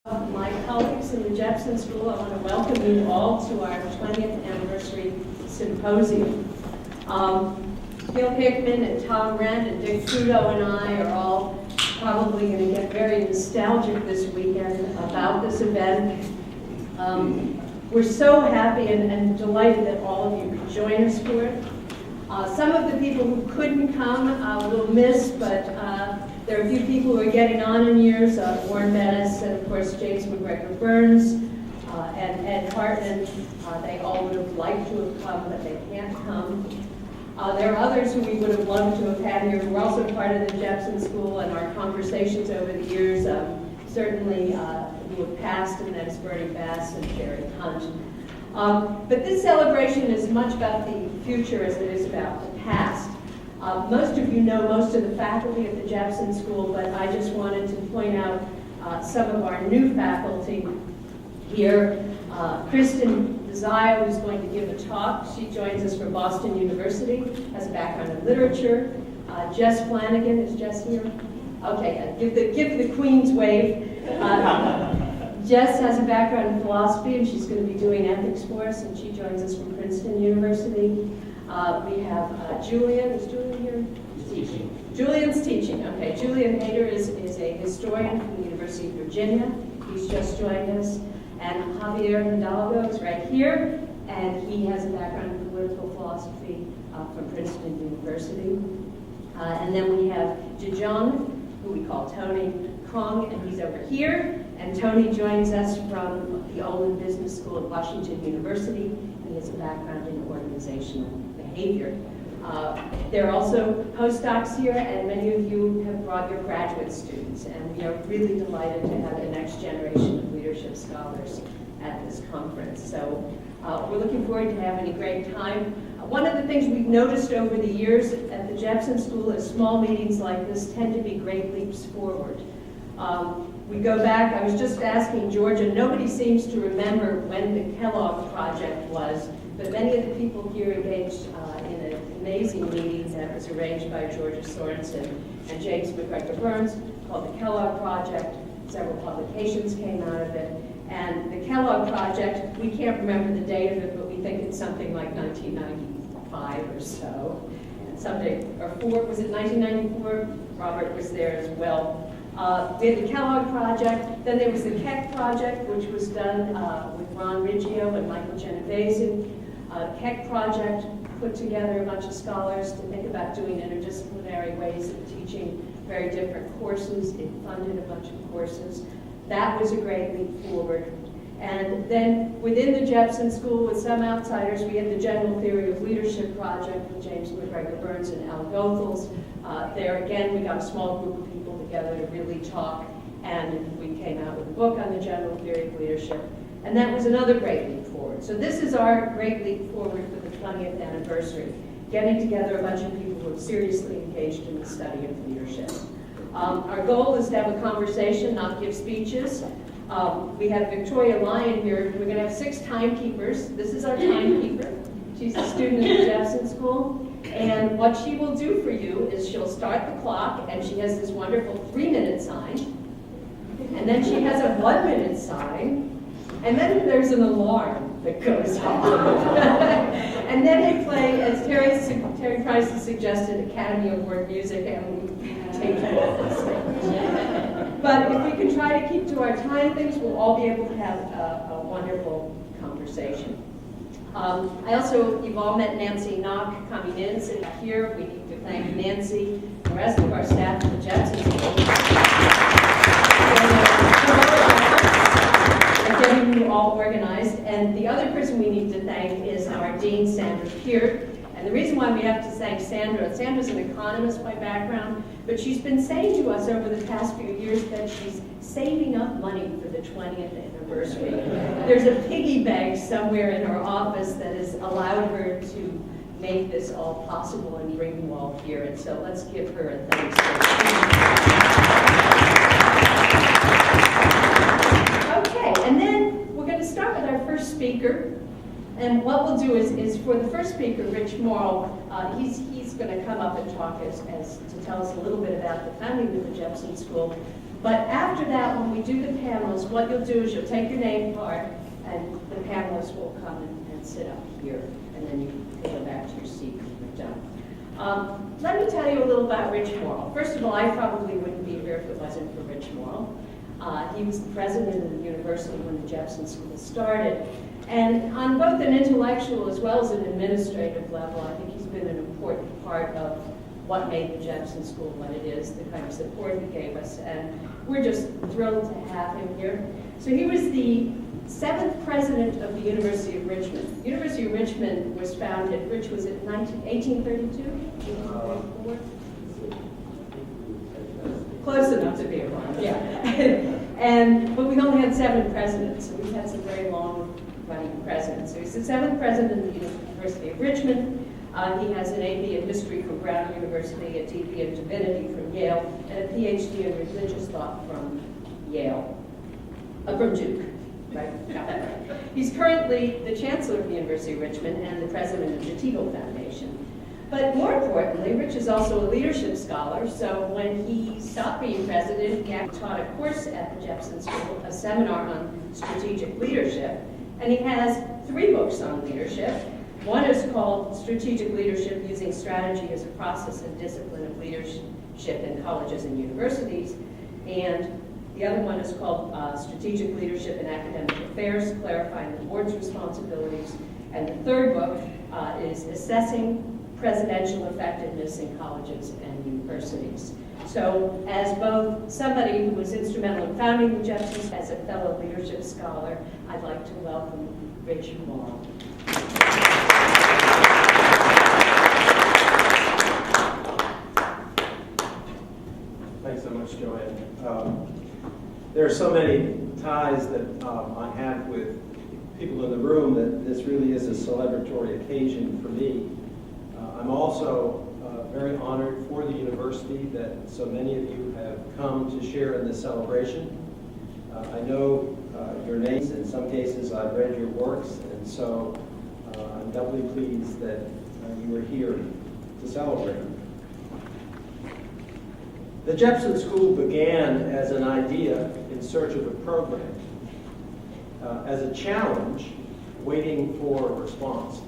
My colleagues in the Jepson School, I want to welcome you all to our 20th anniversary symposium. Bill Hickman and Tom Rent and Dick Trudeau and I are all probably going to get very nostalgic this weekend about this event. We're so happy and delighted that all of you could join us for it. Some of the people who couldn't come we'll miss, but there are a few people who are getting on in years, Warren Bettis and of course James McGregor Burns and Ed Hartman. They all would have liked to have come, but they can't come. There are others who we would have loved to have had here who are also part of the Jepson School and our conversations over the years, certainly who have passed, and that's Bernie Bass and Jerry Hunt. But this celebration is as much about the future as it is about the past. Most of you know most of the faculty at the Jepson School, but I just wanted to point out some of our new faculty here. Kristen Desire, who's going to give a talk. She joins us from Boston University, has a background in literature. Jess Flanagan, is Jess here? Okay, give the Queen's wave. Jess has a background in philosophy, and she's going to be doing ethics for us, and she joins us from Princeton University. We have Julian. Is Julian here? Teaching. Julian's teaching. Okay, Julian Hader is a historian from the University of Virginia. He's just joined us. And Javier Hidalgo is right here, and he has a background in political philosophy from Princeton University. And then we have Jejong, who we call Tony Kong, and he's over here. And Tony joins us from the Uhl-Bien Business School at Washington University, and he has a background in organizational behavior. There are also postdocs here, and many of you have brought your graduate students, and we are really delighted to have the next generation of leadership scholars at this conference. So we're looking forward to having a great time. One of the things we've noticed over the years at the Jepson School is small meetings like this tend to be great leaps forward. We go back, I was just asking Georgia, nobody seems to remember when the Kellogg project was, but many of the people here engaged in an amazing meeting that was arranged by Georgia Sorensen and James McGregor Burns called the Kellogg Project. Several publications came out of it. And the Kellogg Project, we can't remember the date of it, but we think it's something like 1995 or so. And someday, or was it 1994? Robert was there as well. We had the Kellogg Project, then there was the Keck Project, which was done with Ron Riggio and Michael Genovese. Keck Project put together a bunch of scholars to think about doing interdisciplinary ways of teaching very different courses. It funded a bunch of courses. That was a great leap forward. And then within the Jepson School, with some outsiders, we had the General Theory of Leadership Project with James McGregor Burns and Al Goethals. There again, we got a small group of people together to really talk, and we came out with a book on the General Theory of Leadership. And that was another great leap forward. So this is our great leap forward for the 20th anniversary, getting together a bunch of people who are seriously engaged in the study of leadership. Our goal is to have a conversation, not give speeches. We have Victoria Lyon here. We're going to have 6 timekeepers. This is our timekeeper. She's a student at the Jepson School. And what she will do for you is she'll start the clock, and she has this wonderful 3-minute sign. And then she has a 1-minute sign. And then there's an alarm that goes off. And then we play, as Terry Price has suggested, Academy Award music, and we take you off the stage. But if we can try to keep to our time things, we'll all be able to have a wonderful conversation. You've all met Nancy Knock coming in, sitting here. We need to thank Nancy, the rest of our staff at the Jepson School. Getting you all organized. And the other person we need to thank is our Dean, Sandra Peart. And the reason why we have to thank Sandra's an economist by background, but she's been saying to us over the past few years that she's saving up money for the 20th anniversary. There's a piggy bank somewhere in her office that has allowed her to make this all possible and bring you all here. And so let's give her a thanks. Okay, and then we're going to start with our first speaker. And what we'll do is for the first speaker, Rich Morrow, he's going to come up and talk to tell us a little bit about the founding of the Jepson School. But after that, when we do the panels, what you'll do is you'll take your name card, and the panelists will come and sit up here, and then you can go back to your seat when you're done. Let me tell you a little about Rich Morrill. First of all, I probably wouldn't be here if it wasn't for Rich Morrill. He was the president of the university when the Jepson School started. And on both an intellectual as well as an administrative level, I think he's been an important part of what made the Jepson School what it is, the kind of support he gave us. And we're just thrilled to have him here. So he was the 7th president of the University of Richmond. The University of Richmond was founded, Rich, was it 1832? 1834? Close enough to be a one, yeah. But we only had 7 presidents, so we've had some very long-running presidents. So he's the 7th president of the University of Richmond. He has an AP in history from Brown University, a DP in divinity from Yale, and a PhD in religious thought from Yale, from Duke. Right? Got that right. He's currently the chancellor of the University of Richmond and the president of the Uhl Foundation. But more importantly, Rich is also a leadership scholar, so when he stopped being president, he actually taught a course at the Jepson School, a seminar on strategic leadership, and he has 3 books on leadership. One is called Strategic Leadership Using Strategy as a Process and Discipline of Leadership in Colleges and Universities, and the other one is called Strategic Leadership in Academic Affairs, Clarifying the Board's Responsibilities, and the 3rd book is Assessing Presidential Effectiveness in Colleges and Universities. So as both somebody who was instrumental in founding the Jepson, as a fellow leadership scholar, I'd like to welcome Rich Morrill. Thanks so much, Joanne. There are so many ties that I have with people in the room that this really is a celebratory occasion for me. I'm also very honored for the university that so many of you have come to share in this celebration. I know your names. In some cases, I've read your works, and so I'm doubly pleased that you are here to celebrate. The Jepson School began as an idea in search of a program, as a challenge waiting for a response.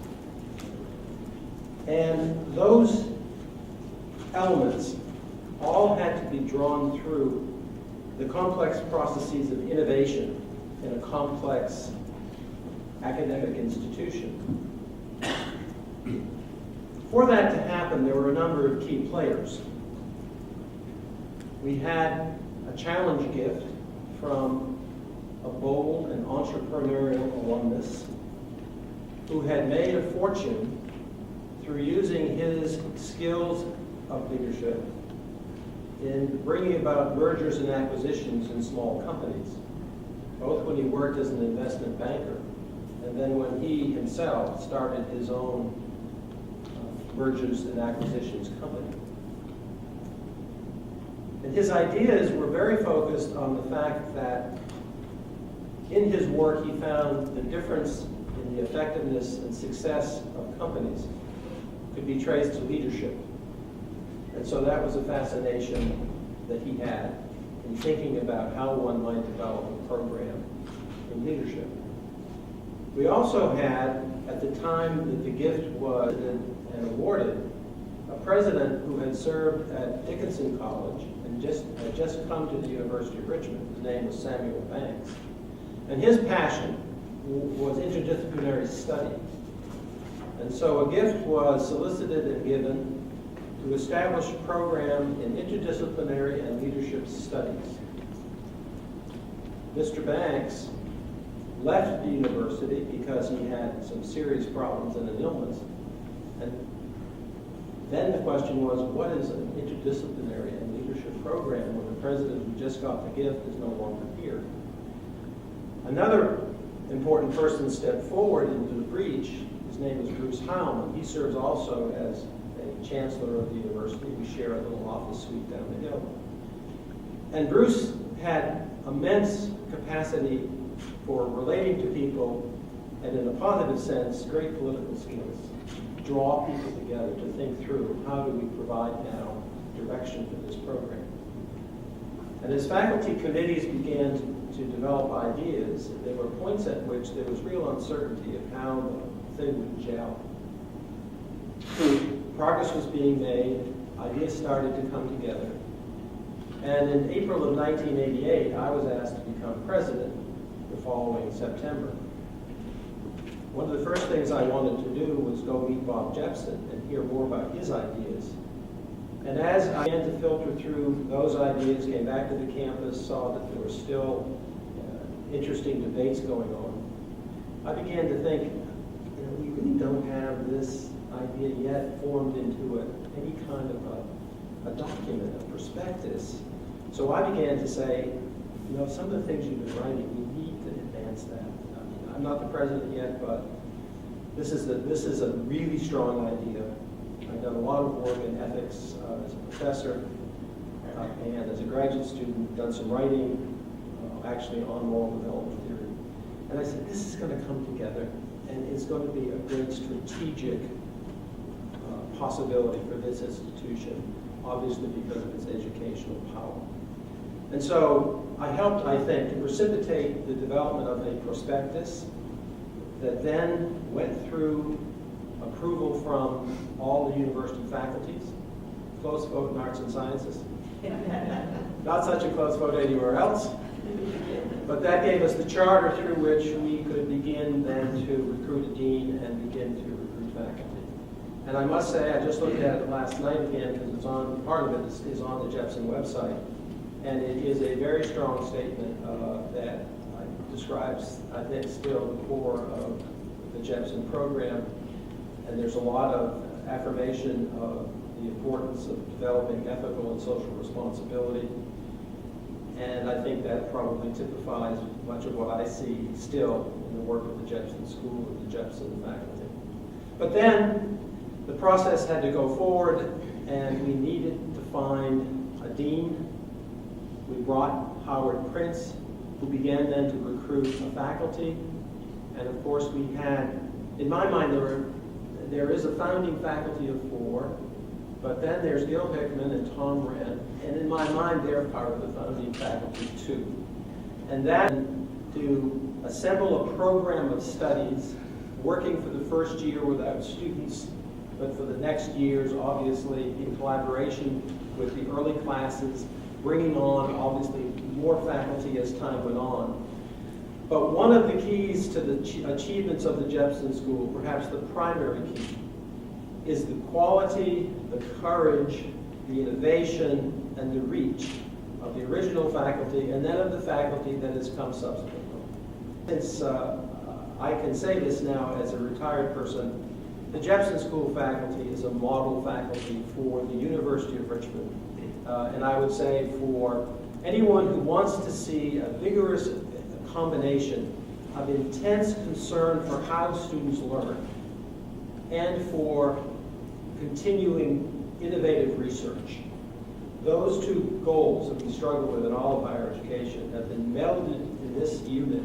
And those elements all had to be drawn through the complex processes of innovation in a complex academic institution. For that to happen, there were a number of key players. We had a challenge gift from a bold and entrepreneurial alumnus who had made a fortune through using his skills of leadership in bringing about mergers and acquisitions in small companies, both when he worked as an investment banker and then when he himself started his own mergers and acquisitions company. And his ideas were very focused on the fact that in his work he found the difference in the effectiveness and success of companies could be traced to leadership. And so that was a fascination that he had in thinking about how one might develop a program in leadership. We also had, at the time that the gift was and awarded, a president who had served at Dickinson College and had just come to the University of Richmond. His name was Samuel Banks. And his passion was interdisciplinary study. And so a gift was solicited and given to establish a program in interdisciplinary and leadership studies. Mr. Banks left the university because he had some serious problems and an illness. And then the question was, what is an interdisciplinary and leadership program when the president who just got the gift is no longer here? Another important person stepped forward into the breach. His name is Bruce Heilman. He serves also as a chancellor of the university. We share a little office suite down the hill. And Bruce had immense capacity for relating to people, and in a positive sense, great political skills. Draw people together to think through how do we provide now direction for this program. And as faculty committees began to develop ideas, there were points at which there was real uncertainty of how the thing would gel. Progress was being made, ideas started to come together. And in April of 1988, I was asked to become president the following September. One of the first things I wanted to do was go meet Bob Jepson and hear more about his ideas. And as I began to filter through those ideas, came back to the campus, saw that there were still interesting debates going on, I began to think, we really don't have this idea yet formed into any kind of a document, a prospectus. So I began to say, some of the things you've been writing, we need to advance that. I'm not the president yet, but this is a really strong idea. I've done a lot of work in ethics as a professor and as a graduate student, done some writing actually on moral development theory. And I said, this is going to come together, and it's going to be a great strategic possibility for this institution, obviously because of its educational power. And so I helped, I think, to precipitate the development of a prospectus that then went through approval from all the university faculties, close vote in arts and sciences. Not such a close vote anywhere else. But that gave us the charter through which we could begin then to recruit a dean and begin to recruit faculty. And I must say, I just looked at it last night again because it's on, part of it is on the Jepson website. And it is a very strong statement that describes, I think, still the core of the Jepson program. And there's a lot of affirmation of the importance of developing ethical and social responsibility. And I think that probably typifies much of what I see still in the work of the Jepson School and the Jepson faculty. But then the process had to go forward, and we needed to find a dean. We brought Howard Prince, who began then to recruit a faculty. And of course we had, in my mind, there is a founding faculty of 4, but then there's Gil Hickman and Tom Wren, and in my mind they're part of the founding faculty too. And that to assemble a program of studies, working for the first year without students, but for the next years, obviously, in collaboration with the early classes, bringing on, obviously, more faculty as time went on. But one of the keys to the achievements of the Jepson School, perhaps the primary key, is the quality, the courage, the innovation, and the reach of the original faculty, and then of the faculty that has come subsequently. Since I can say this now as a retired person, the Jepson School faculty is a model faculty for the University of Richmond. And I would say for anyone who wants to see a vigorous combination of intense concern for how students learn and for continuing innovative research. Those two goals that we struggle with in all of higher education have been melded in this unit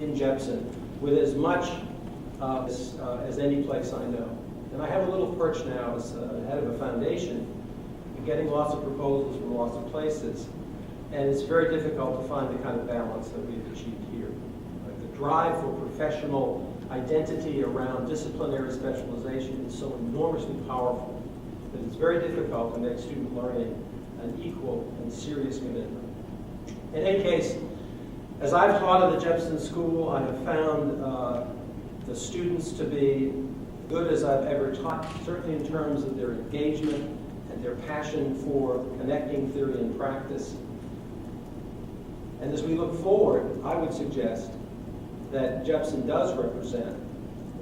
in Jepson with as much as any place I know. And I have a little perch now as head of a foundation, getting lots of proposals from lots of places. And it's very difficult to find the kind of balance that we've achieved here. The drive for professional identity around disciplinary specialization is so enormously powerful that it's very difficult to make student learning an equal and serious commitment. In any case, as I've taught at the Jepson School, I have found the students to be good as I've ever taught, certainly in terms of their engagement and their passion for connecting theory and practice. And as we look forward, I would suggest that Jepson does represent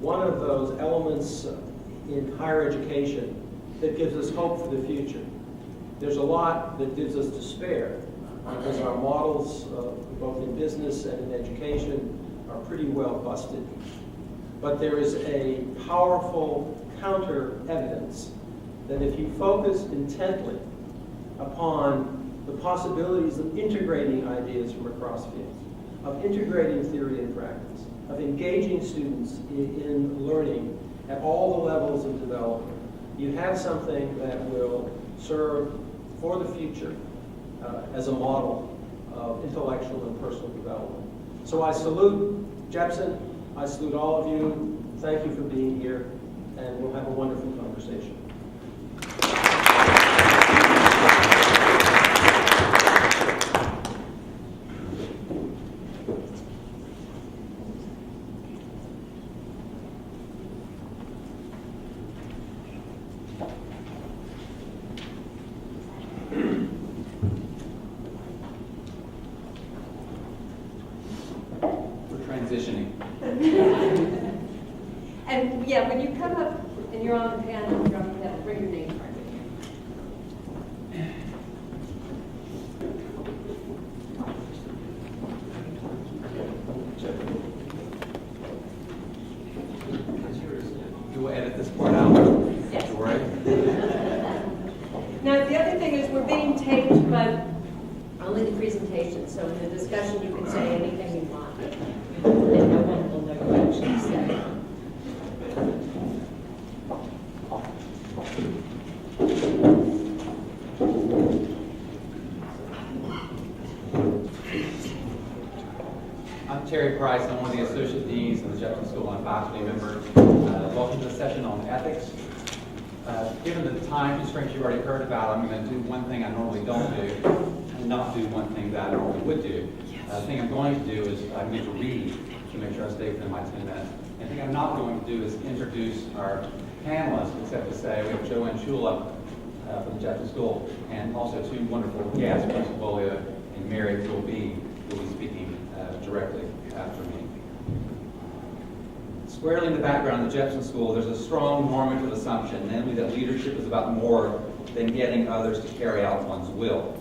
one of those elements in higher education that gives us hope for the future. There's a lot that gives us despair because our models, both in business and in education, are pretty well busted. But there is a powerful counter evidence that if you focus intently upon the possibilities of integrating ideas from across fields, of integrating theory and practice, of engaging students in learning at all the levels of development, you have something that will serve for the future as a model of intellectual and personal development. So I salute Jepson, I salute all of you, thank you for being here, and we'll have a wonderful conversation. And yeah, when you come up and you're on the panel, you're on the panel, bring your name card with you. You will edit this part out. Yes. Don't worry. Now, the other thing is we're being taped, but only the presentation. So in the discussion, you can say anything you want. And no one will know what you actually say. I'm Terry Price. I'm one of the Associate Deans of the Jepson School and faculty member. Welcome to the session on ethics. Given the time constraints you already heard about, I'm going to do one thing I normally don't do and not do one thing that I normally would do. The thing I'm going to do is I'm going to read to make sure I stay within my 10 minutes. And the thing I'm not going to do is introduce our panelists, except to say we have Joanne Ciulla from the Jepson School, and also two wonderful guests, Avolio and maryuhl-bien, who will be speaking directly after me. Squarely in the background of the Jepson School, there's a strong normative assumption, namely that leadership is about more than getting others to carry out one's will.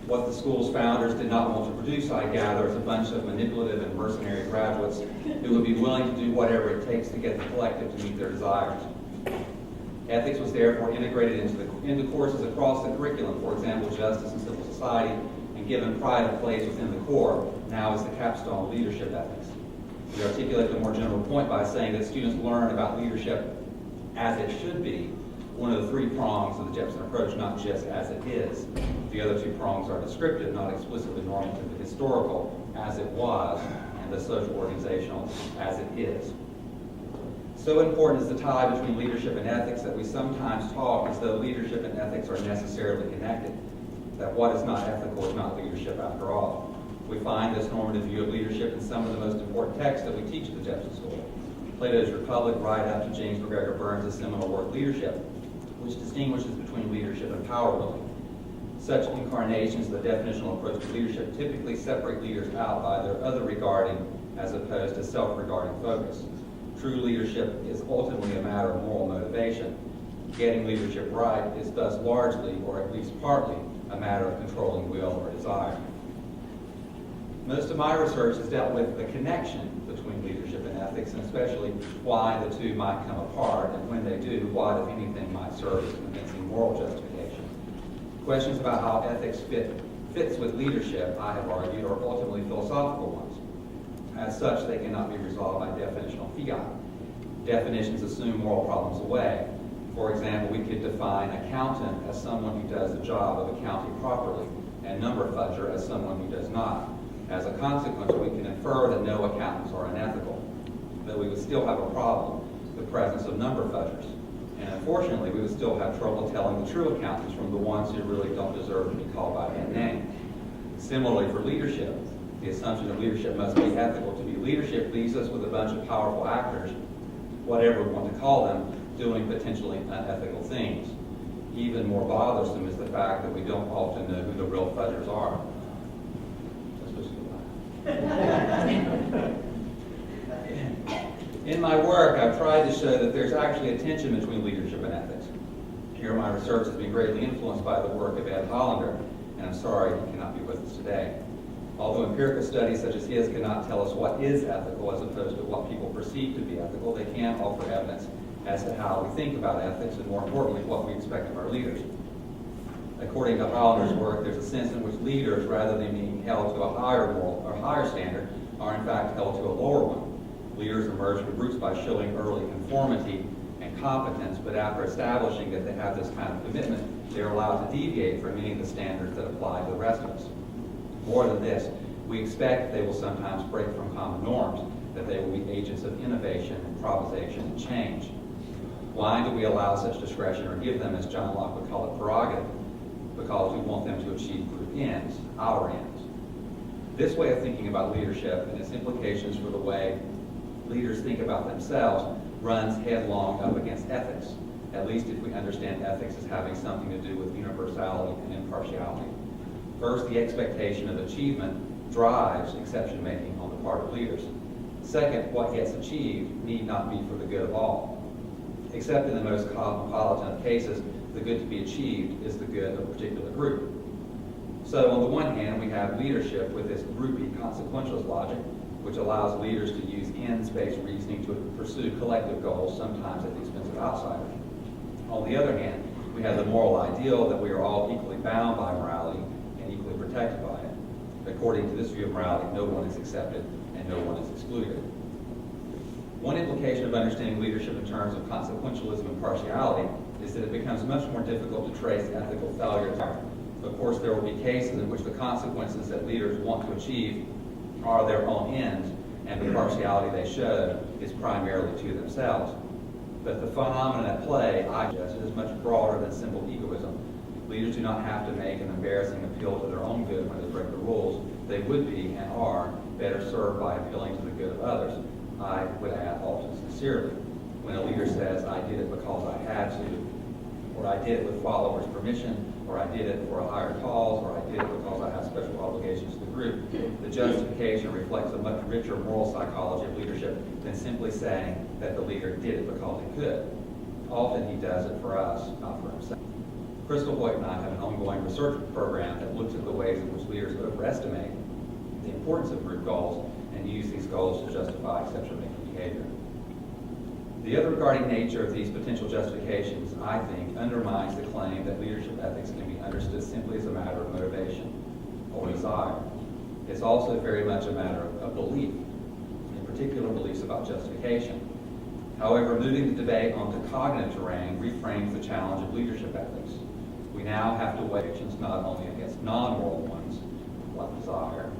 What the school's founders did not want to produce, I gather, is a bunch of manipulative and mercenary graduates who would be willing to do whatever it takes to get the collective to meet their desires. Ethics was therefore integrated into courses across the curriculum, for example, justice and civil society, and given pride of place within the core, now is the Capstone leadership ethics. We articulate the more general point by saying that students learn about leadership as it should be, one of the three prongs of the Jepson approach, not just as it is. The other two prongs are descriptive, not explicitly normative, but historical, as it was, and the social organizational, as it is. So important is the tie between leadership and ethics that we sometimes talk as though leadership and ethics are necessarily connected, that what is not ethical is not leadership after all. We find this normative view of leadership in some of the most important texts that we teach at the Jepson School. Plato's Republic, right up to James McGregor Burns' seminal work, Leadership, which distinguishes between leadership and power building. Such incarnations of the definitional approach to leadership typically separate leaders out by their other regarding as opposed to self-regarding focus. True leadership is ultimately a matter of moral motivation. Getting leadership right is thus largely, or at least partly, a matter of controlling will or desire. Most of my research has dealt with the connection between leadership and ethics, and especially why the two might come apart, and when they do, what, if anything, might serve as convincing moral justification. Questions about how ethics fits with leadership, I have argued, are ultimately philosophical ones. As such, they cannot be resolved by definitional fiat. Definitions assume moral problems away. For example, we could define accountant as someone who does the job of accounting properly, and number fudger as someone who does not. As a consequence, we can infer that no accountants are unethical, but we would still have a problem, the presence of number fudgers. And unfortunately, we would still have trouble telling the true accountants from the ones who really don't deserve to be called by that name. Similarly, for leadership, the assumption of leadership must be ethical. To be leadership leaves us with a bunch of powerful actors, whatever we want to call them, doing potentially unethical things. Even more bothersome is the fact that we don't often know who the real fudgers are. In my work, I've tried to show that there's actually a tension between leadership and ethics. Here, my research has been greatly influenced by the work of Ed Hollander, and I'm sorry he cannot be with us today. Although empirical studies such as his cannot tell us what is ethical as opposed to what people perceive to be ethical, they can offer evidence as to how we think about ethics and, more importantly, what we expect of our leaders. According to Hollander's work, there's a sense in which leaders, rather than being held to a higher moral or higher standard, are in fact held to a lower one. Leaders emerge from groups by showing early conformity and competence, but after establishing that they have this kind of commitment, they're allowed to deviate from any of the standards that apply to the rest of us. More than this, we expect they will sometimes break from common norms, that they will be agents of innovation, improvisation, and change. Why do we allow such discretion or give them, as John Locke would call it, prerogative? Because we want them to achieve group ends, our ends. This way of thinking about leadership and its implications for the way leaders think about themselves runs headlong up against ethics, at least if we understand ethics as having something to do with universality and impartiality. First, the expectation of achievement drives exception-making on the part of leaders. Second, what gets achieved need not be for the good of all. Except in the most cosmopolitan of cases, the good to be achieved is the good of a particular group. So on the one hand, we have leadership with this groupie consequentialist logic, which allows leaders to use ends-based reasoning to pursue collective goals, sometimes at the expense of outsiders. On the other hand, we have the moral ideal that we are all equally bound by morality and equally protected by it. According to this view of morality, no one is accepted and no one is excluded. One implication of understanding leadership in terms of consequentialism and partiality is that it becomes much more difficult to trace ethical failures. Of course, there will be cases in which the consequences that leaders want to achieve are their own ends, and the partiality they show is primarily to themselves. But the phenomenon at play, I suggest, is much broader than simple egoism. Leaders do not have to make an embarrassing appeal to their own good when they break the rules. They would be, and are, better served by appealing to the good of others. I would add, often sincerely. When a leader says, I did it because I had to, or I did it with followers' permission, or I did it for a higher cause, or I did it because I have special obligations to the group, the justification reflects a much richer moral psychology of leadership than simply saying that the leader did it because he could. Often he does it for us, not for himself. Crystal Hoyt and I have an ongoing research program that looks at the ways in which leaders overestimate the importance of group goals and use these goals to justify exception-making behavior. The other-regarding nature of these potential justifications, I think, undermines the claim that leadership ethics can be understood simply as a matter of motivation or desire. It's also very much a matter of belief, in particular beliefs about justification. However, moving the debate onto cognitive terrain reframes the challenge of leadership ethics. We now have to weigh actions not only against non-moral ones, like desire,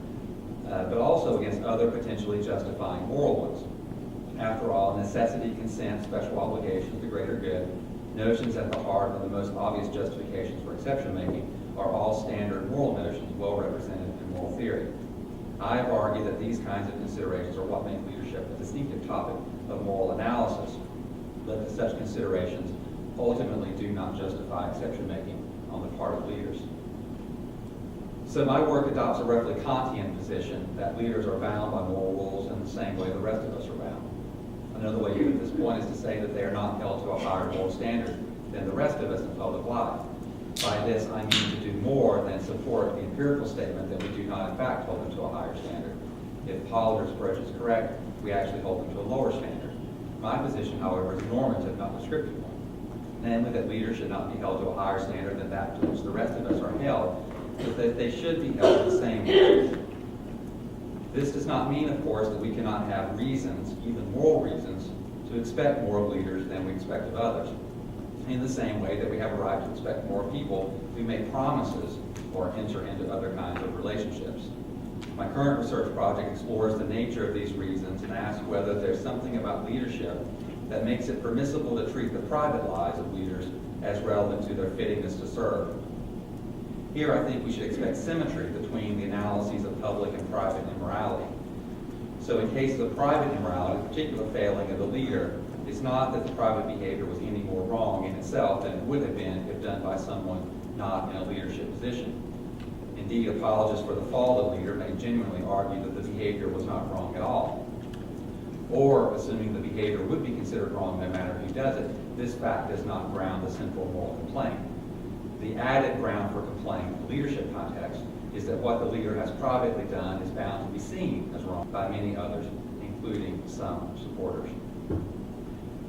but also against other potentially justifying moral ones. After all, necessity, consent, special obligations, the greater good, notions at the heart of the most obvious justifications for exception-making are all standard moral notions well represented in moral theory. I have argued that these kinds of considerations are what make leadership a distinctive topic of moral analysis, but that such considerations ultimately do not justify exception-making on the part of leaders. So my work adopts a roughly Kantian position that leaders are bound by moral rules in the same way the rest of us are bound. Another way to put this point is to say that they are not held to a higher moral standard than the rest of us in public life. By this, I mean to do more than support the empirical statement that we do not in fact hold them to a higher standard. If Pollarder's approach is correct, we actually hold them to a lower standard. My position, however, is normative, not descriptive one. Namely, that leaders should not be held to a higher standard than that to which the rest of us are held, but that they should be held to the same standard. This does not mean, of course, that we cannot have reasons, even moral reasons, to expect more of leaders than we expect of others. In the same way that we have a right to expect more people who make promises or enter into other kinds of relationships. My current research project explores the nature of these reasons and asks whether there's something about leadership that makes it permissible to treat the private lives of leaders as relevant to their fittingness to serve. Here, I think we should expect symmetry between the analyses of public and private immorality. So in cases of private immorality, the particular failing of the leader is not that the private behavior was any more wrong in itself than it would have been if done by someone not in a leadership position. Indeed, apologists for the fall of the leader may genuinely argue that the behavior was not wrong at all. Or, assuming the behavior would be considered wrong no matter who does it, this fact does not ground the central moral complaint. The added ground for complaint in the leadership context is that what the leader has privately done is bound to be seen as wrong by many others, including some supporters.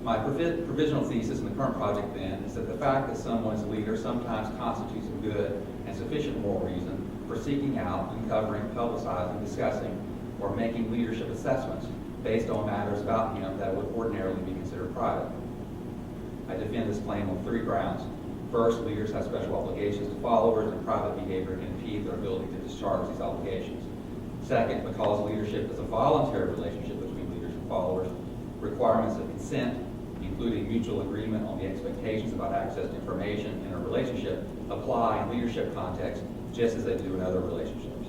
My provisional thesis in the current project, then, is that the fact that someone's leader sometimes constitutes a good and sufficient moral reason for seeking out, uncovering, publicizing, discussing, or making leadership assessments based on matters about him that would ordinarily be considered private. I defend this claim on 3 grounds. First, leaders have special obligations to followers, and private behavior can impede their ability to discharge these obligations. Second, because leadership is a voluntary relationship between leaders and followers, requirements of consent, including mutual agreement on the expectations about access to information in a relationship, apply in leadership contexts just as they do in other relationships.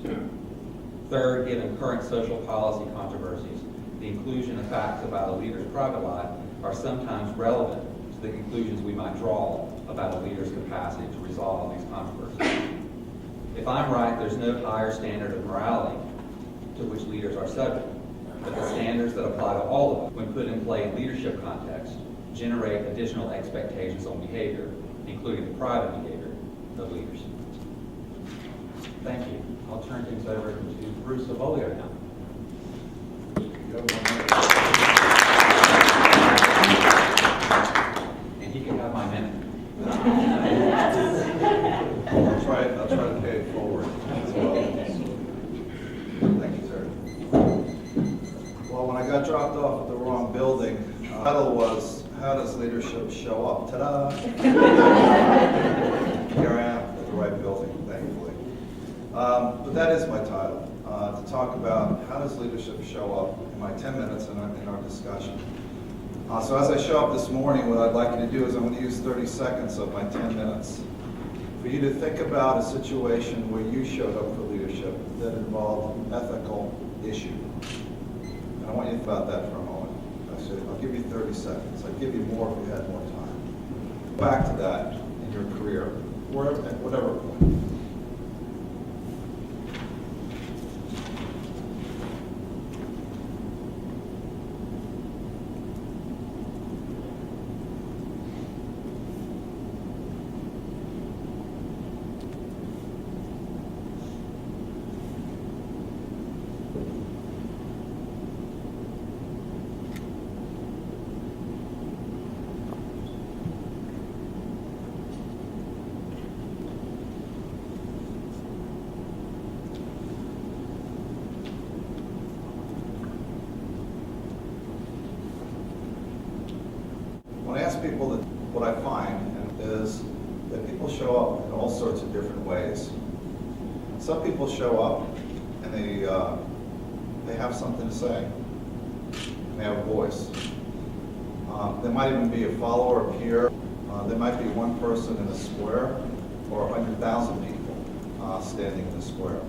Third, given current social policy controversies, the inclusion of facts about a leader's private life are sometimes relevant to the conclusions we might draw about a leader's capacity to resolve these controversies. If I'm right, there's no higher standard of morality to which leaders are subject, but the standards that apply to all of us when put in play in leadership context generate additional expectations on behavior, including the private behavior of leaders. Thank you. I'll turn things over to Bruce Avolio now. And he can have my minute. I'll try to pay it forward as well. Thank you, sir. Well, when I got dropped off at the wrong building, the title was, How Does Leadership Show Up? Ta-da! Here I am at the right building, thankfully. But that is my title, to talk about how does leadership show up in my 10 minutes in our discussion. So as I show up this morning, what I'd like you to do is I'm going to use 30 seconds of my 10 minutes for you to think about a situation where you showed up for leadership that involved an ethical issue. And I want you to think about that for a moment. I'll give you 30 seconds. I'd give you more if you had more time. Go back to that in your career, wherever, at whatever point. When I ask people that, what I find is that people show up in all sorts of different ways. Some people show up and they have something to say. And they have a voice. They might even be a follower, a peer. There might be one person in a square or 100,000 people standing in the square.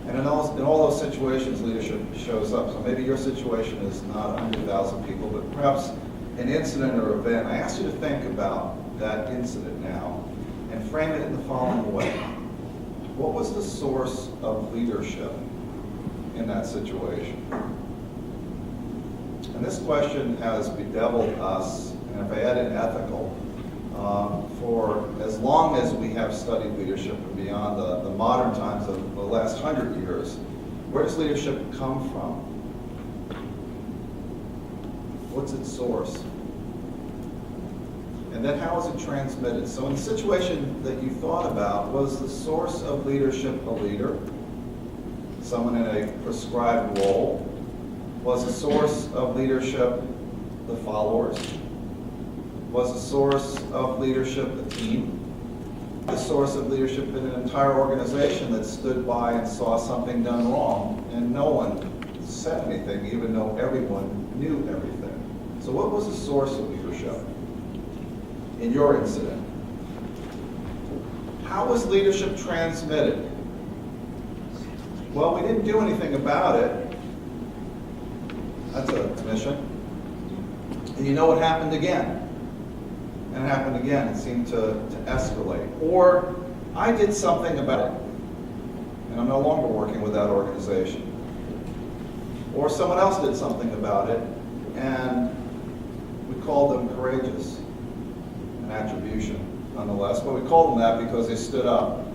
And in all those situations, leadership shows up. So maybe your situation is not 100,000 people, but perhaps an incident or event. I ask you to think about that incident now and frame it in the following way. What was the source of leadership in that situation? And this question has bedeviled us, and if I add in ethical, for as long as we have studied leadership and beyond the modern times of the last 100 years, where does leadership come from? What's its source? And then how is it transmitted? So in the situation that you thought about, was the source of leadership a leader? Someone in a prescribed role? Was the source of leadership the followers? Was the source of leadership the team? The source of leadership in an entire organization that stood by and saw something done wrong and no one said anything, even though everyone knew everything. So what was the source of leadership in your incident? How was leadership transmitted? Well, we didn't do anything about it. That's a mission. And you know what happened again? And it happened again. It seemed to escalate. Or I did something about it, and I'm no longer working with that organization. Or someone else did something about it, and we called them courageous, an attribution nonetheless. But we called them that because they stood up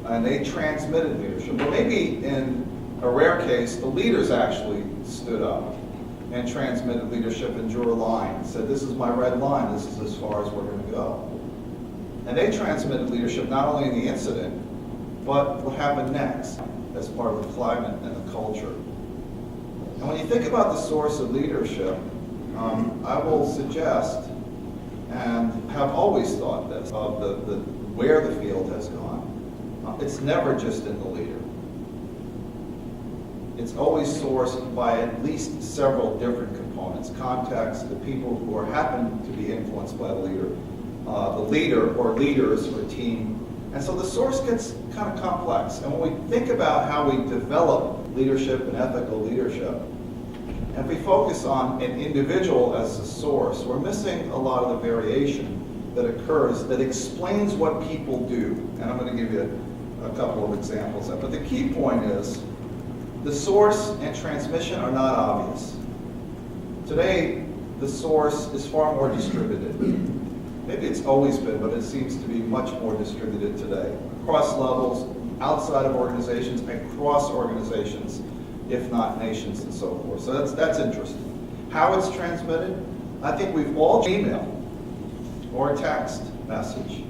and they transmitted leadership. But maybe in a rare case, the leaders actually stood up and transmitted leadership and drew a line and said, this is my red line, this is as far as we're going to go. And they transmitted leadership not only in the incident, but what happened next as part of the climate and the culture. And when you think about the source of leadership, I will suggest, and have always thought this, of where the field has gone. It's never just in the leader. It's always sourced by at least several different components: context, the people who happen to be influenced by the leader or leaders or team. And so the source gets kind of complex. And when we think about how we develop leadership and ethical leadership, and if we focus on an individual as the source, we're missing a lot of the variation that occurs that explains what people do. And I'm going to give you a couple of examples of that. But the key point is the source and transmission are not obvious. Today, the source is far more distributed. Maybe it's always been, but it seems to be much more distributed today. Across levels, outside of organizations, across organizations, if not nations and so forth. So that's interesting. How it's transmitted? I think we've all email or a text message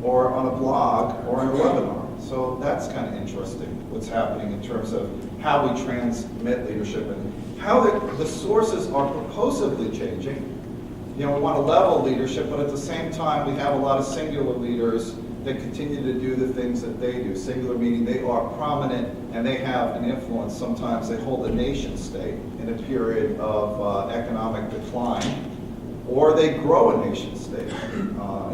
or on a blog or in a webinar. So that's kind of interesting, what's happening in terms of how we transmit leadership and how the sources are proposively changing. You know, we want to level leadership, but at the same time, we have a lot of singular leaders that continue to do the things that they do. Singular meaning they are prominent and they have an influence. Sometimes they hold a nation state in a period of economic decline, or they grow a nation state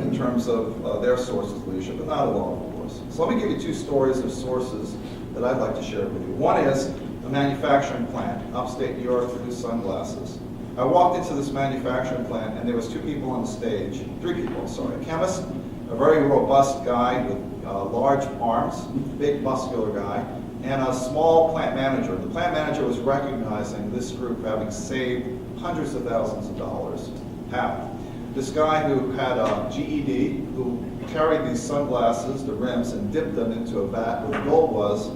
in terms of their sources of leadership, but not alone, of course. So let me give you two stories of sources that I'd like to share with you. One is a manufacturing plant, upstate New York, produced sunglasses. I walked into this manufacturing plant and there was three people, a chemist, a very robust guy with large arms, big muscular guy, and a small plant manager. The plant manager was recognizing this group having saved hundreds of thousands of dollars. How? This guy who had a GED, who carried these sunglasses, the rims, and dipped them into a vat where the gold was,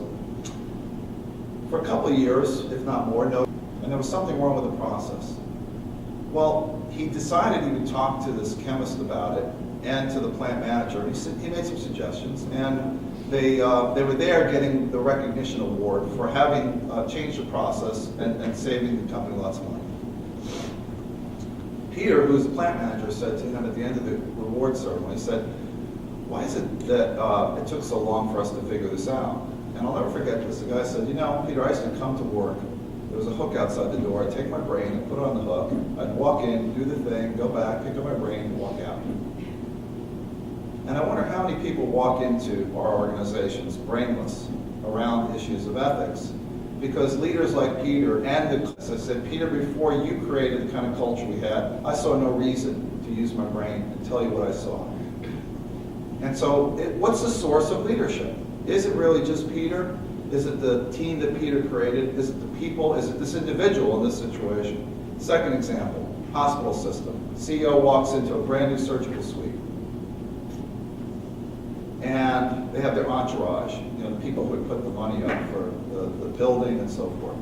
for a couple of years, if not more, and there was something wrong with the process. Well, he decided he would talk to this chemist about it and to the plant manager. He made some suggestions, and they were there getting the recognition award for having changed the process and saving the company lots of money. Peter, who was the plant manager, said to him at the end of the reward ceremony, he said, "Why is it that it took so long for us to figure this out?" And I'll never forget this. The guy said, "You know, Peter, I used to come to work. There was a hook outside the door. I'd take my brain and put it on the hook. I'd walk in, do the thing, go back, pick up my brain, and walk out." And I wonder how many people walk into our organizations brainless around issues of ethics. Because leaders like Peter as I said, Peter, before you created the kind of culture we had, I saw no reason to use my brain and tell you what I saw. And so what's the source of leadership? Is it really just Peter? Is it the team that Peter created? Is it the people? Is it this individual in this situation? Second example, hospital system. CEO walks into a brand new surgical suite. And they have their entourage, the people who put the money up for the building and so forth.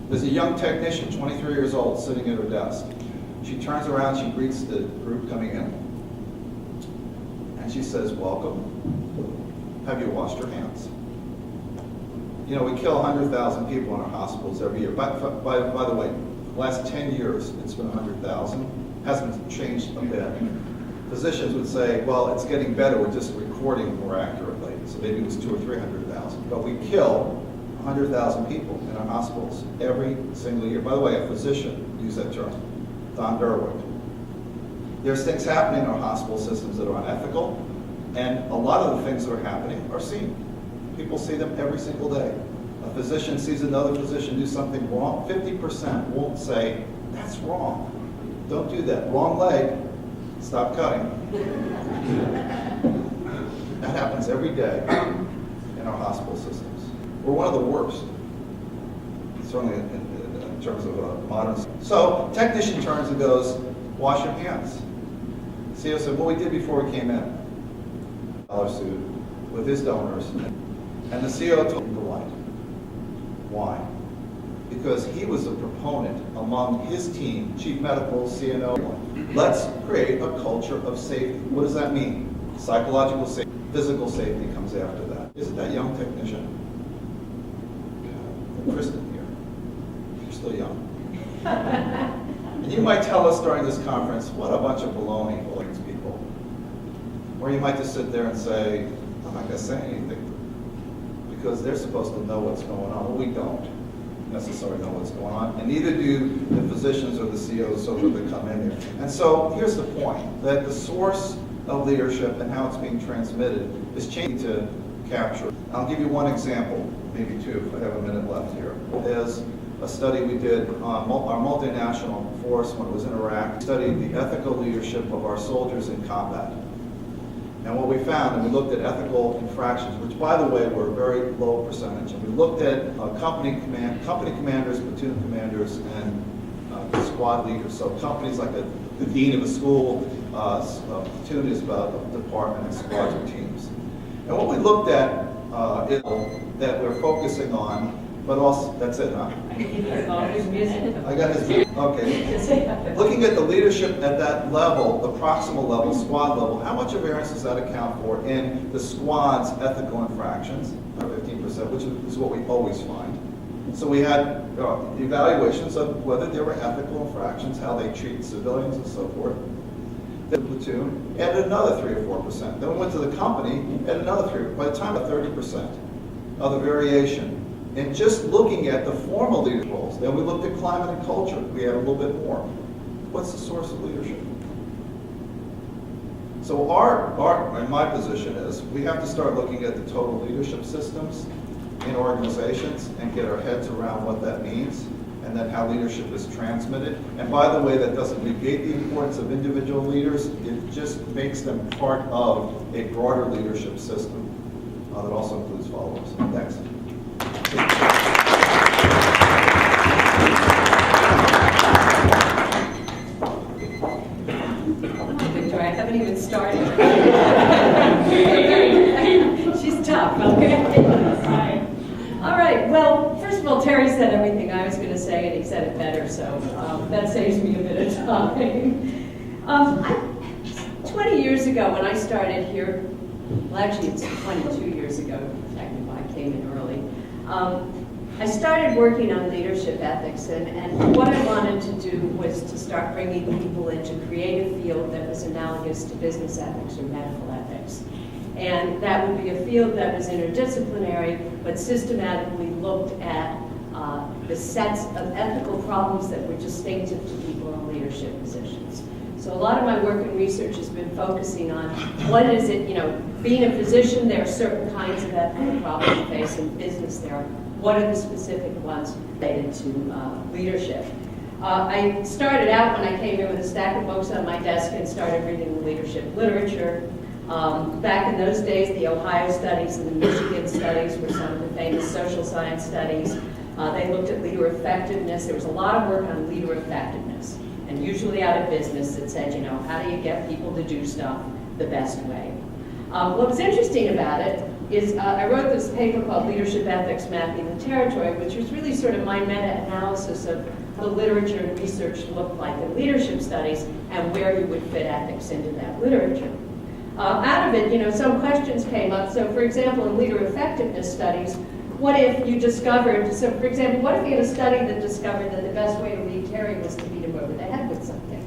There's a young technician, 23 years old, sitting at her desk. She turns around, she greets the group coming in, and she says, "Welcome. Have you washed your hands?" You know, we kill 100,000 people in our hospitals every year. By the way, the last 10 years, it's been 100,000. Hasn't changed a bit. Physicians would say, well, it's getting better, we're just recording more accurately. So maybe it was 200,000 or 300,000. But we kill 100,000 people in our hospitals every single year. By the way, a physician used that term, Don Derwick. There's things happening in our hospital systems that are unethical, and a lot of the things that are happening are seen. People see them every single day. A physician sees another physician do something wrong. 50% won't say, "That's wrong. Don't do that. Wrong leg. Stop cutting." That happens every day in our hospital systems. We're one of the worst, certainly in terms of modern. So technician turns and goes, "Wash your hands." CEO said, "Well, we did before we came in." Dollar suit with his donors. And the CEO told him to polite. Why? Because he was a proponent among his team, chief medical, CNO. Let's create a culture of safety. What does that mean? Psychological safety, physical safety comes after that. Isn't that young technician? Kristen here. You're still young. And you might tell us during this conference, what a bunch of baloney. Well, Or you might just sit there and say, I'm not going to say anything, because they're supposed to know what's going on. Well, we don't necessarily know what's going on, and neither do the physicians or the CEOs so that they come in here. And so here's the point, that the source of leadership and how it's being transmitted is changing to capture. I'll give you one example, maybe two, if I have a minute left here. There's a study we did on our multinational force when it was in Iraq. We studied the ethical leadership of our soldiers in combat. And what we found, and we looked at ethical infractions, which by the way were a very low percentage. And we looked at company commanders, platoon commanders, and squad leaders. So companies like the dean of a school, a platoon is about a department, and squads are teams. And what we looked at is that we're focusing on, but also, that's it, huh? I got his music. Okay. Looking at the leadership at that level, the proximal level, squad level, how much of variance does that account for in the squad's ethical infractions? 15%, which is what we always find. So we had evaluations of whether there were ethical infractions, how they treat civilians and so forth. The platoon added another 3 or 4%. Then we went to the company, added another 3. By the time, 30% of the variation. And just looking at the formal leadership roles, then we looked at climate and culture. We had a little bit more. What's the source of leadership? So my position is, we have to start looking at the total leadership systems in organizations and get our heads around what that means, and then how leadership is transmitted. And by the way, that doesn't negate the importance of individual leaders. It just makes them part of a broader leadership system that also includes followers. Thanks. Victoria, I haven't even started. She's tough, okay? All right, well, first of all, Terry said everything I was going to say, and he said it better, so that saves me a bit of time. 20 years ago when I started here, well, actually it's 22 years ago, technically, I came in early, I started working on leadership ethics, and what I wanted to do was to start bringing people in to create a field that was analogous to business ethics or medical ethics. And that would be a field that was interdisciplinary, but systematically looked at the sets of ethical problems that were distinctive to people in leadership positions. So a lot of my work and research has been focusing on what is it, being a physician, there are certain kinds of ethical problems you face. In business, there are, what are the specific ones related to leadership? I started out when I came here with a stack of books on my desk and started reading the leadership literature. Back in those days, the Ohio studies and the Michigan studies were some of the famous social science studies. They looked at leader effectiveness. There was a lot of work on leader effectiveness, and usually out of business that said, how do you get people to do stuff the best way? What was interesting about it is I wrote this paper called Leadership Ethics Mapping the Territory, which was really sort of my meta-analysis of the literature and research looked like in leadership studies and where you would fit ethics into that literature. Out of it, some questions came up. So for example, in leader effectiveness studies, what if you discovered, so for example, what if you had a study that discovered that the best way to lead Terry was to beat him over the head with something?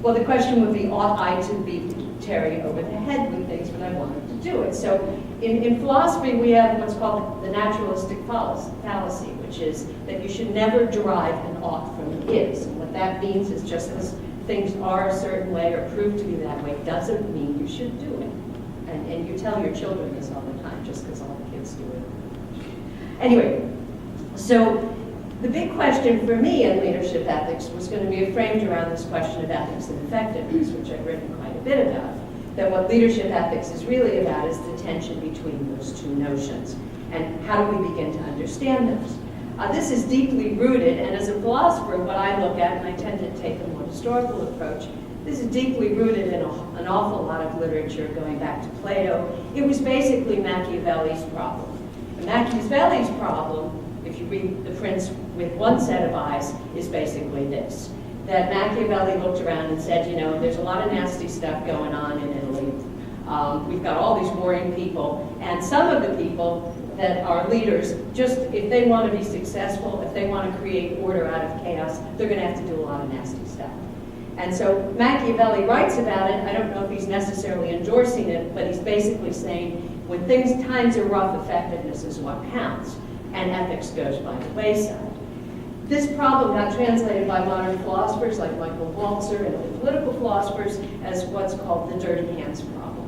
Well, the question would be, ought I to beat Terry over the head with things when I wanted to do it? So in philosophy, we have what's called the naturalistic fallacy, which is that you should never derive an ought from an is. And what that means is just as things are a certain way or prove to be that way doesn't mean you should do it. And you tell your children this all the time, just because all the kids do it. Anyway, so the big question for me in leadership ethics was going to be framed around this question of ethics and effectiveness, which I've written quite a bit about. That what leadership ethics is really about is the tension between those two notions. And how do we begin to understand those? This is deeply rooted, and as a philosopher, what I look at, and I tend to take a more historical approach, this is deeply rooted in an awful lot of literature going back to Plato. It was basically Machiavelli's problem. And Machiavelli's problem, if you read The Prince with one set of eyes, is basically this. That Machiavelli looked around and said, there's a lot of nasty stuff going on in Italy. We've got all these warring people, and some of the people that are leaders, just if they want to be successful, if they want to create order out of chaos, they're going to have to do a lot of nasty stuff. And so Machiavelli writes about it. I don't know if he's necessarily endorsing it, but he's basically saying when times are rough, effectiveness is what counts, and ethics goes by the wayside. This problem got translated by modern philosophers like Michael Walzer and political philosophers as what's called the dirty hands problem.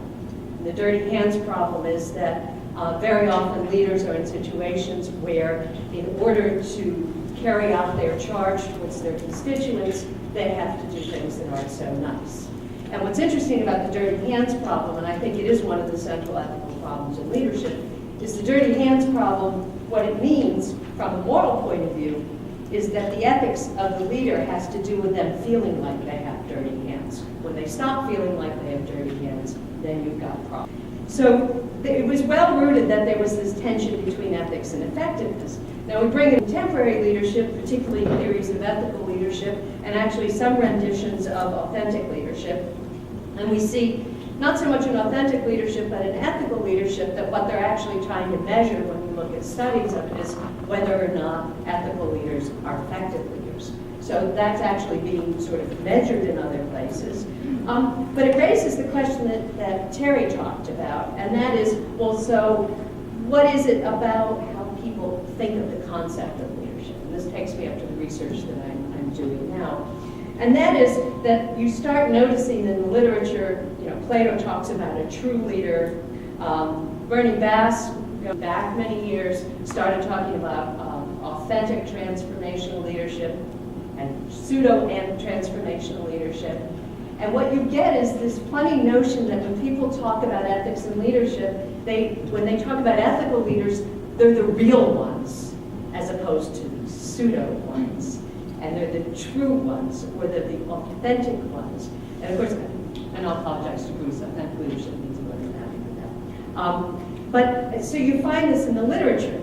And the dirty hands problem is that very often leaders are in situations where in order to carry out their charge towards their constituents, they have to do things that aren't so nice. And what's interesting about the dirty hands problem, and I think it is one of the central ethical problems in leadership, is the dirty hands problem, what it means from a moral point of view, is that the ethics of the leader has to do with them feeling like they have dirty hands. When they stop feeling like they have dirty hands, then you've got a problem. So it was well rooted that there was this tension between ethics and effectiveness. Now we bring in contemporary leadership, particularly theories of ethical leadership, and actually some renditions of authentic leadership. And we see not so much an authentic leadership, but an ethical leadership, that what they're actually trying to measure when we look at studies of it is whether or not ethical leaders are effective leaders. So that's actually being sort of measured in other places. But it raises the question that Terry talked about, and that is, well, so what is it about how people think of the concept of leadership? And this takes me up to the research that I'm doing now. And that is that you start noticing in the literature, Plato talks about a true leader. Bernie Bass, going back many years, started talking about authentic transformational leadership and pseudo and transformational leadership. And what you get is this funny notion that when people talk about ethics and leadership, when they talk about ethical leaders, they're the real ones, as opposed to the pseudo ones. And they're the true ones, or they're the authentic ones. And of course, and I'll apologize to Bruce, authentic leadership means more than that. But so you find this in the literature.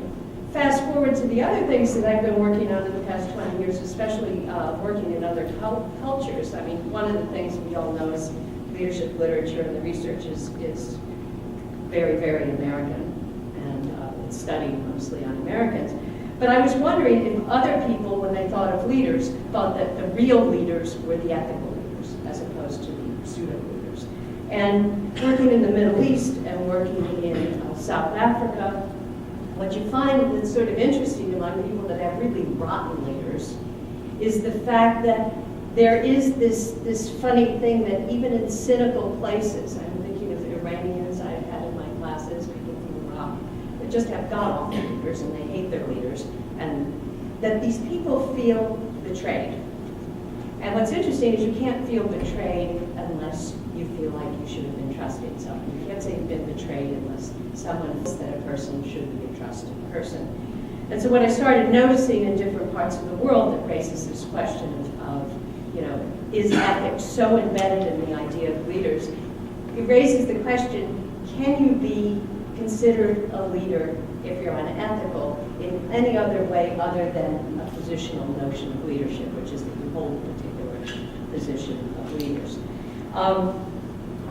Fast forward to the other things that I've been working on in the past 20 years, especially working in other cultures. I mean, one of the things we all know is leadership literature and the research is very, very American, and it's studied mostly on Americans. But I was wondering if other people, when they thought of leaders, thought that the real leaders were the ethical leaders, as opposed to the pseudo-leaders. And working in the Middle East and working in South Africa, what you find that's sort of interesting among people that have really rotten leaders is the fact that there is this funny thing that even in cynical places, I'm thinking of the Iranians I've had in my classes, people from Iraq, that just have god-awful leaders and they hate their leaders, and that these people feel betrayed. And what's interesting is you can't feel betrayed unless you feel like you should have been trusting someone. You can't say you've been betrayed unless someone feels that a person should be a trusted person. And so what I started noticing in different parts of the world that raises this question of is ethics so embedded in the idea of leaders? It raises the question, can you be considered a leader if you're unethical in any other way other than a positional notion of leadership, which is that you hold a particular position of leaders.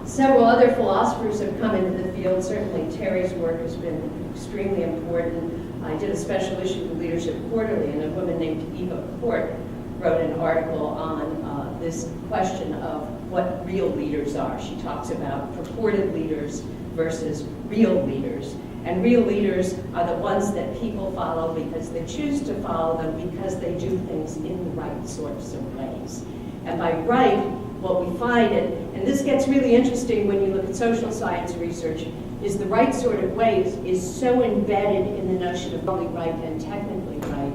Several other philosophers have come into the field. Certainly Terry's work has been extremely important. I did a special issue of the Leadership Quarterly, and a woman named Eva Court wrote an article on this question of what real leaders are. She talks about purported leaders versus real leaders. And real leaders are the ones that people follow because they choose to follow them because they do things in the right sorts of ways. And by right, what we find, and this gets really interesting when you look at social science research, is the right sort of ways is so embedded in the notion of really right and technically right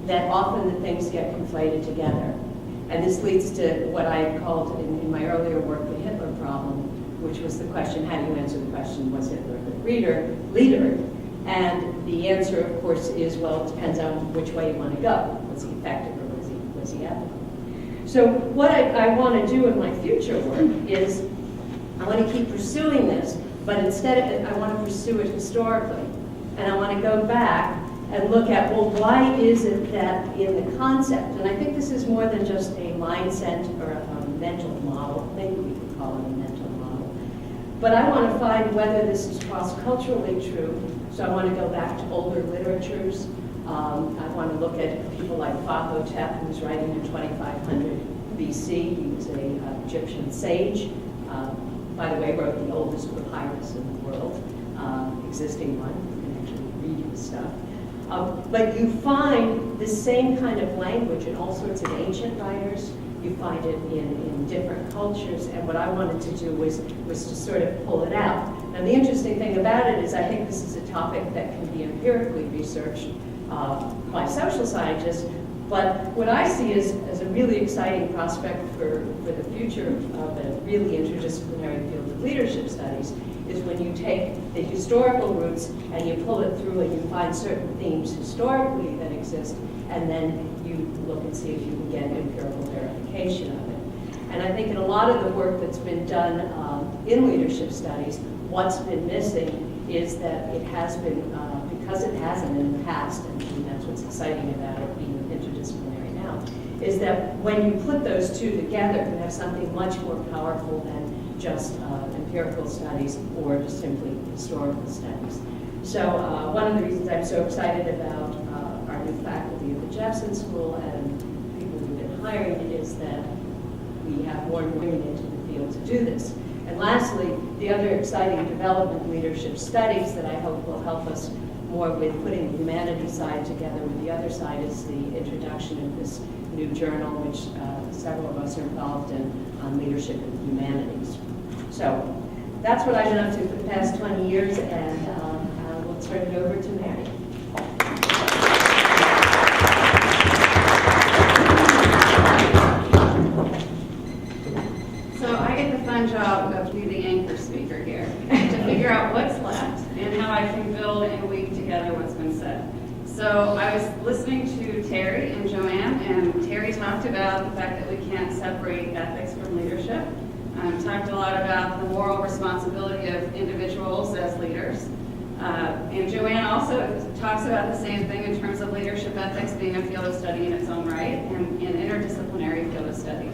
that often the things get conflated together. And this leads to what I had called in my earlier work the Hitler problem, which was the question, how do you answer the question, was Hitler a good leader? And the answer, of course, is, well, it depends on which way you want to go. Was he effective or was he ethical? So what I want to do in my future work is I want to keep pursuing this, but instead of it, I want to pursue it historically. And I want to go back and look at, well, why is it that in the concept, and I think this is more than just a mindset or a mental model, maybe we could call it a mental model, but I want to find whether this is cross-culturally true. So I want to go back to older literatures. I want to look at people like Fallacy, who's writing in 2500 BC. He was a Egyptian sage. By the way, wrote the oldest papyrus in the world, existing one. You can actually read his stuff. But you find the same kind of language in all sorts of ancient writers. You find it in different cultures, and what I wanted to do was to sort of pull it out. Now, the interesting thing about it is I think this is a topic that can be empirically researched by social scientists, but what I see as a really exciting prospect for the future of a really interdisciplinary field of leadership studies is when you take the historical roots and you pull it through and you find certain themes historically that exist, and then you look and see if you can get empirical verification of it. And I think in a lot of the work that's been done in leadership studies, what's been missing is that it has been, because it hasn't in the past, and that's what's exciting about it being interdisciplinary now, is that when you put those two together, you have something much more powerful than just empirical studies or just simply historical studies. So one of the reasons I'm so excited about our new faculty at the Jepson School and people we've been hiring is that we have more women into the field to do this. And lastly, the other exciting development in leadership studies that I hope will help us more with putting the humanities side together with the other side is the introduction of this new journal, which several of us are involved in, on leadership in the humanities. So that's what I've been up to for the past 20 years, and we'll turn it over to Mary. So I get the fun job of being the anchor speaker here, to figure out what's left and how I can build and weave together what's been said. So I was listening to Terry and Joanne, and Terry talked about the fact that we can't separate ethics from leadership. Talked a lot about the moral responsibility of individuals as leaders. And Joanne also talks about the same thing in terms of leadership ethics being a field of study in its own right and an interdisciplinary field of study.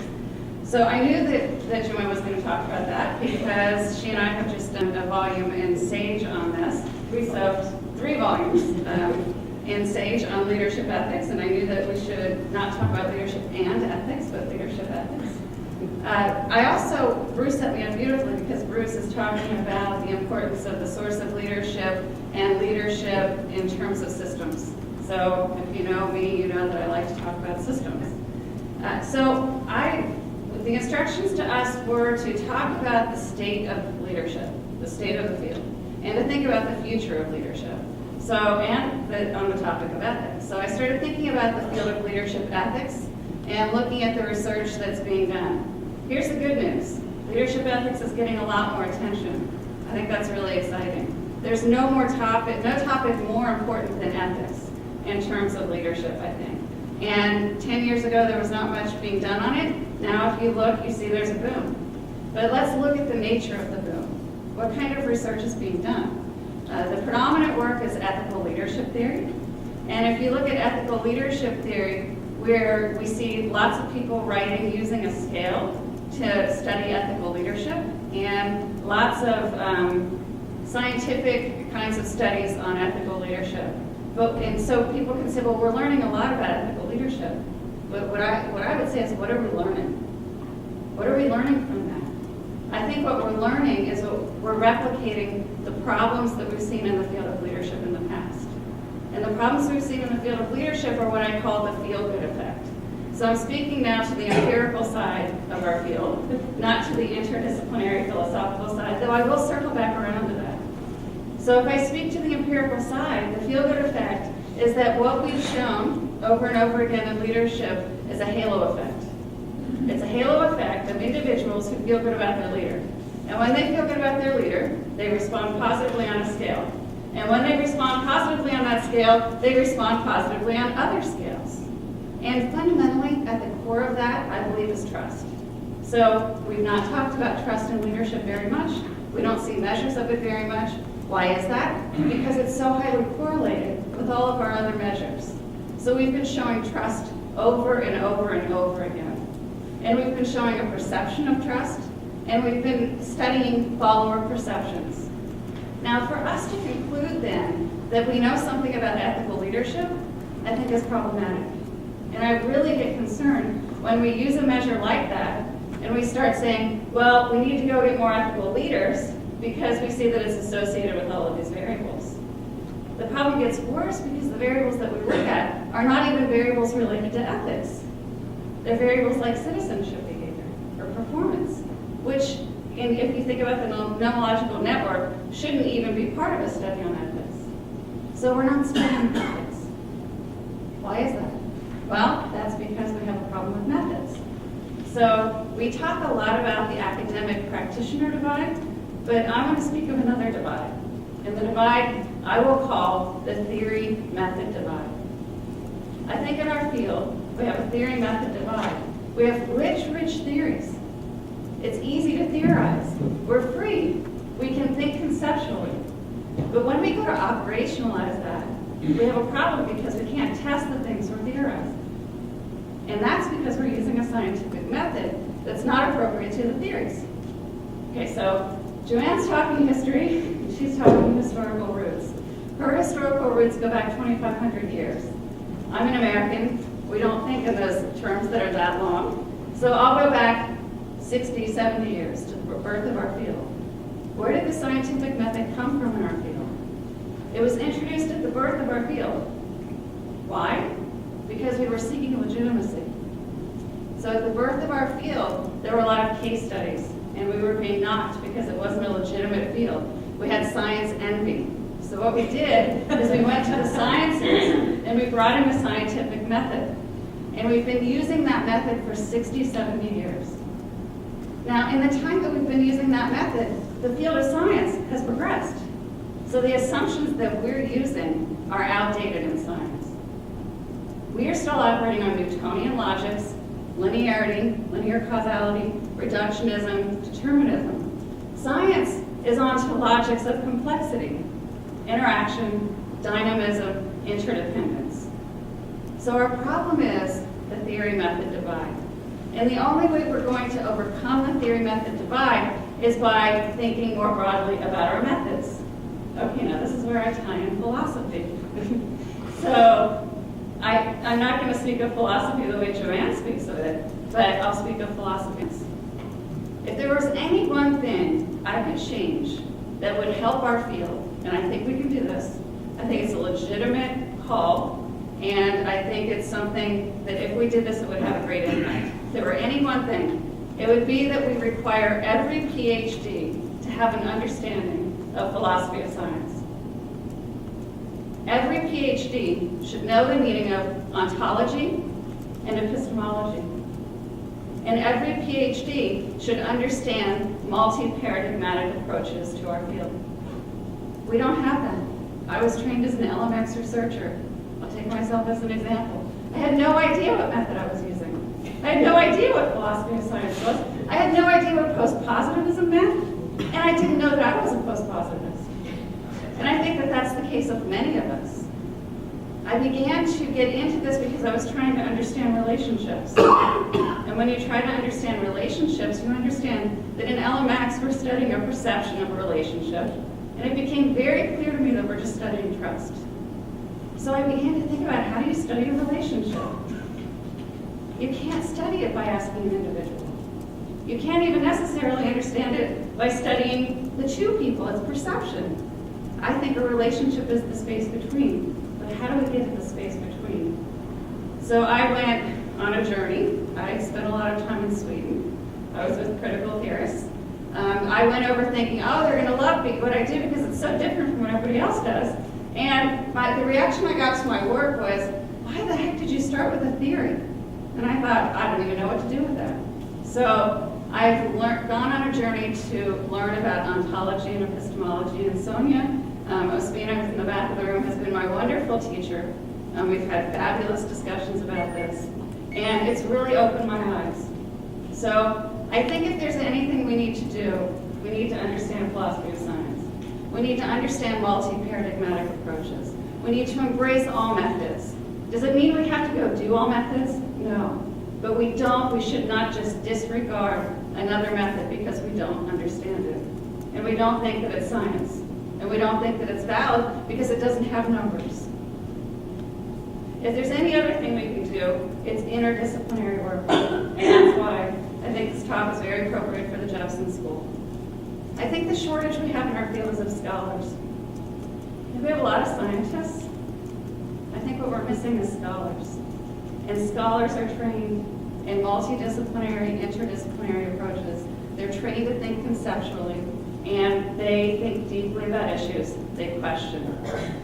So I knew that Joanne was going to talk about that because she and I have just done a volume in SAGE on this. So 3 volumes in SAGE on leadership ethics, and I knew that we should not talk about leadership and ethics, but leadership ethics. Bruce set me up beautifully because Bruce is talking about the importance of the source of leadership and leadership in terms of systems. So if you know me, you know that I like to talk about systems. The instructions to us were to talk about the state of leadership, the state of the field, and to think about the future of leadership. On the topic of ethics. So I started thinking about the field of leadership ethics and looking at the research that's being done. Here's the good news. Leadership ethics is getting a lot more attention. I think that's really exciting. There's no topic more important than ethics in terms of leadership, I think. And 10 years ago, there was not much being done on it. Now, if you look, you see there's a boom. But let's look at the nature of the boom. What kind of research is being done? The predominant work is ethical leadership theory. And if you look at ethical leadership theory, where we see lots of people writing using a scale to study ethical leadership, and lots of scientific kinds of studies on ethical leadership. And so people can say, well, we're learning a lot about ethical leadership. But what I would say is, what are we learning? What are we learning from that? I think what we're learning is we're replicating the problems that we've seen in the field of leadership in the past. And the problems we've seen in the field of leadership are what I call the feel-good effect. So I'm speaking now to the empirical side of our field, not to the interdisciplinary philosophical side, though I will circle back around to that. So if I speak to the empirical side, the feel-good effect is that what we've shown over and over again in leadership is a halo effect. It's a halo effect of individuals who feel good about their leader. And when they feel good about their leader, they respond positively on a scale. And when they respond positively on that scale, they respond positively on other scales. And fundamentally, at the core of that, I believe, is trust. So we've not talked about trust in leadership very much. We don't see measures of it very much. Why is that? Because it's so highly correlated with all of our other measures. So we've been showing trust over and over and over again. And we've been showing a perception of trust, and we've been studying follower perceptions. Now, for us to conclude then that we know something about ethical leadership, I think is problematic. And I really get concerned when we use a measure like that and we start saying, well, we need to go get more ethical leaders because we see that it's associated with all of these variables. The problem gets worse because the variables that we look at are not even variables related to ethics. They're variables like citizenship behavior or performance, which, if you think about the nomological network, shouldn't even be part of a study on ethics. So we're not studying ethics. Why is that? Well, that's because we have a problem with methods. So we talk a lot about the academic practitioner divide, but I want to speak of another divide. And the divide I will call the theory-method divide. I think in our field, we have a theory-method divide. We have rich theories. It's easy to theorize. We're free. We can think conceptually. But when we go to operationalize that, we have a problem because we can't test the things we're theorizing. And that's because we're using a scientific method that's not appropriate to the theories. Okay, so Joanne's talking history, she's talking historical roots. Her historical roots go back 2,500 years. I'm an American. We don't think in those terms that are that long. So I'll go back 60, 70 years to the birth of our field. Where did the scientific method come from in our field? It was introduced at the birth of our field. Why? Because we were seeking legitimacy. So at the birth of our field, there were a lot of case studies, and we were being knocked because it wasn't a legitimate field. We had science envy. So what we did is we went to the sciences, and we brought in a scientific method. And we've been using that method for 60, 70 years. Now, in the time that we've been using that method, the field of science has progressed. So the assumptions that we're using are outdated in science. We are still operating on Newtonian logics, linearity, linear causality, reductionism, determinism. Science is onto logics of complexity, interaction, dynamism, interdependence. So our problem is the theory-method divide. And the only way we're going to overcome the theory-method divide is by thinking more broadly about our methods. Okay, now this is where I tie in philosophy. So I'm not going to speak of philosophy the way Joanne speaks of it, but I'll speak of philosophy. If there was any one thing I could change that would help our field, and I think we can do this, I think it's a legitimate call, and I think it's something that if we did this, it would have a great impact. If there were any one thing, it would be that we require every PhD to have an understanding of philosophy of science. Every PhD should know the meaning of ontology and epistemology. And every PhD should understand multi-paradigmatic approaches to our field. We don't have that. I was trained as an LMX researcher. I'll take myself as an example. I had no idea what method I was using. I had no idea what philosophy of science was. I had no idea what post-positivism meant. And I didn't know that I was a post-positivist. And I think that that's the case of many of us. I began to get into this because I was trying to understand relationships. And when you try to understand relationships, you understand that in LMX we're studying a perception of a relationship. And it became very clear to me that we're just studying trust. So I began to think about, how do you study a relationship? You can't study it by asking an individual. You can't even necessarily understand it by studying the two people. It's perception. I think a relationship is the space between. But how do we get to the space between? So I went on a journey. I spent a lot of time in Sweden. I was with critical theorists. I went over thinking, oh, they're going to love me, what I do, because it's so different from what everybody else does. And the reaction I got to my work was, why the heck did you start with a theory? And I thought, I don't even know what to do with that. So I've gone on a journey to learn about ontology and epistemology, and Sonia Ospina, who's in the back of the room, has been my wonderful teacher. We've had fabulous discussions about this, and it's really opened my eyes. So I think if there's anything we need to do, we need to understand philosophy of science. We need to understand multi-paradigmatic approaches. We need to embrace all methods. Does it mean we have to go do all methods? No. But we should not just disregard another method because we don't understand it. And we don't think that it's science. And we don't think that it's valid because it doesn't have numbers. If there's any other thing we can do, it's interdisciplinary work. talk is very appropriate for the Jepson School. I think the shortage we have in our field is of scholars. We have a lot of scientists. I think what we're missing is scholars. And scholars are trained in multidisciplinary, interdisciplinary approaches. They're trained to think conceptually, and they think deeply about issues. They question.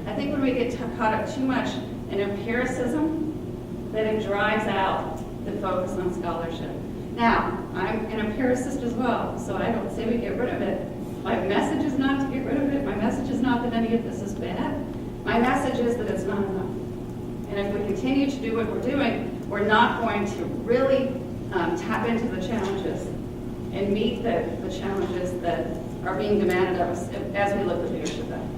I think when we get caught up too much in empiricism, that it drives out the focus on scholarship. Now, I'm an empiricist as well, so I don't say we get rid of it. My message is not to get rid of it. My message is not that any of this is bad. My message is that it's not enough. And if we continue to do what we're doing, we're not going to really tap into the challenges and meet the challenges that are being demanded of us as we look at leadership ethics.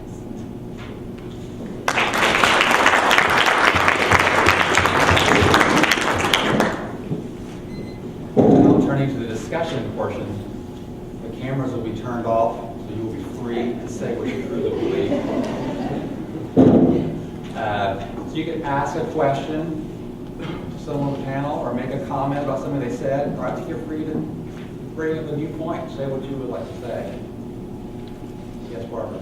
Now, turning to the discussion portion, the cameras will be turned off, so you will be free to say what you truly believe. So you can ask a question to someone on the panel or make a comment about something they said, or I think you're free to bring up a new point, say what you would like to say. Yes, Barbara.